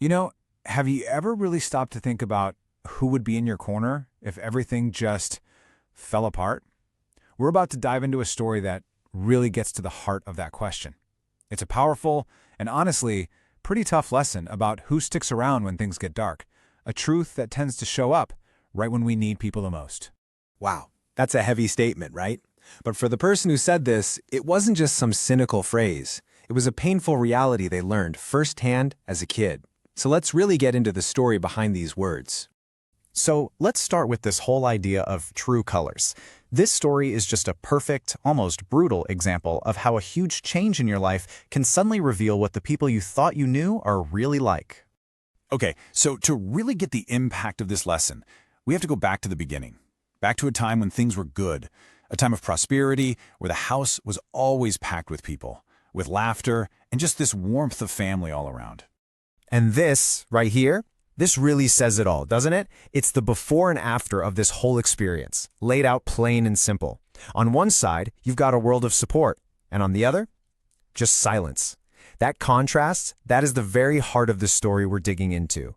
You know, have you ever really stopped to think about who would be in your corner if everything just fell apart? We're about to dive into a story that really gets to the heart of that question. It's a powerful and honestly pretty tough lesson about who sticks around when things get dark, a truth that tends to show up right when we need people the most. Wow, that's a heavy statement, right? But for the person who said this, it wasn't just some cynical phrase. It was a painful reality they learned firsthand as a kid. So let's really get into the story behind these words. So let's start with this whole idea of true colors. This story is just a perfect, almost brutal example of how a huge change in your life can suddenly reveal what the people you thought you knew are really like. Okay, so to really get the impact of this lesson, we have to go back to the beginning. Back to a time when things were good, a time of prosperity where the house was always packed with people, with laughter and just this warmth of family all around. And this, right here, this really says it all, doesn't it? It's the before and after of this whole experience, laid out plain and simple. On one side, you've got a world of support, and on the other, just silence. That contrast, that is the very heart of the story we're digging into.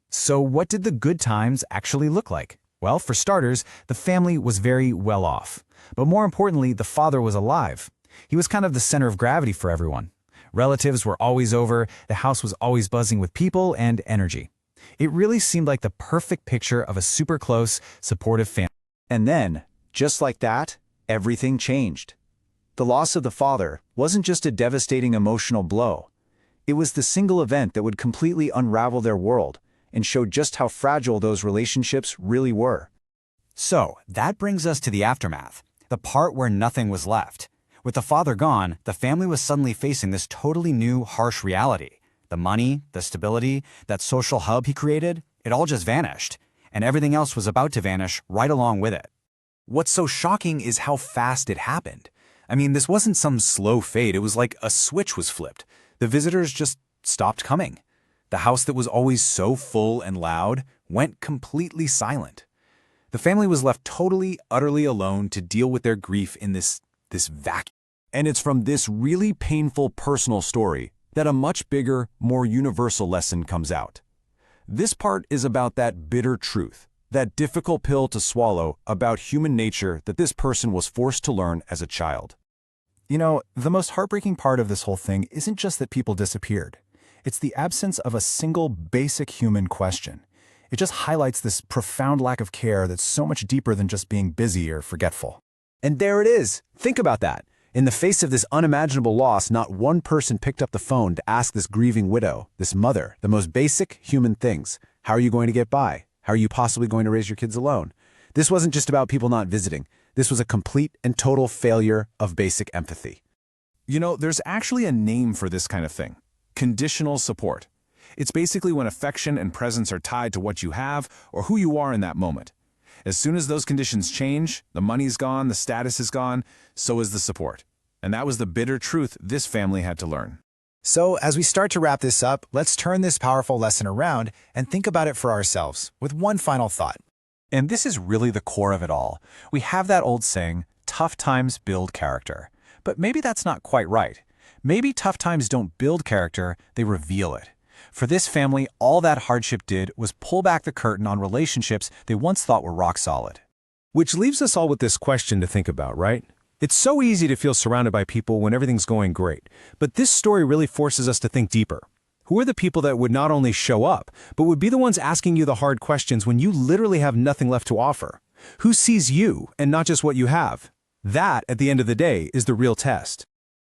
So what did the good times actually look like? Well, for starters, the family was very well off. But more importantly, the father was alive. He was kind of the center of gravity for everyone. Relatives were always over, the house was always buzzing with people and energy. It really seemed like the perfect picture of a super close, supportive family. And then, just like that, everything changed. The loss of the father wasn't just a devastating emotional blow. It was the single event that would completely unravel their world and show just how fragile those relationships really were. So, that brings us to the aftermath, the part where nothing was left. With the father gone, the family was suddenly facing this totally new, harsh reality. The money, the stability, that social hub he created, it all just vanished. And everything else was about to vanish right along with it. What's so shocking is how fast it happened. I mean, this wasn't some slow fade, it was like a switch was flipped. The visitors just stopped coming. The house that was always so full and loud went completely silent. The family was left totally, utterly alone to deal with their grief in this vacuum. And it's from this really painful personal story that a much bigger, more universal lesson comes out. This part is about that bitter truth, that difficult pill to swallow about human nature that this person was forced to learn as a child. You know, the most heartbreaking part of this whole thing isn't just that people disappeared. It's the absence of a single basic human question. It just highlights this profound lack of care that's so much deeper than just being busy or forgetful. And there it is. Think about that. In the face of this unimaginable loss, not one person picked up the phone to ask this grieving widow, this mother, the most basic human things. How are you going to get by? How are you possibly going to raise your kids alone? This wasn't just about people not visiting. This was a complete and total failure of basic empathy. You know, there's actually a name for this kind of thing: conditional support. It's basically when affection and presence are tied to what you have or who you are in that moment. As soon as those conditions change, the money's gone, the status is gone, so is the support. And that was the bitter truth this family had to learn. So as we start to wrap this up, let's turn this powerful lesson around and think about it for ourselves with one final thought. And this is really the core of it all. We have that old saying, tough times build character. But maybe that's not quite right. Maybe tough times don't build character, they reveal it. For this family, all that hardship did was pull back the curtain on relationships they once thought were rock solid. Which leaves us all with this question to think about, right? It's so easy to feel surrounded by people when everything's going great, but this story really forces us to think deeper. Who are the people that would not only show up, but would be the ones asking you the hard questions when you literally have nothing left to offer? Who sees you and not just what you have? That, at the end of the day, is the real test.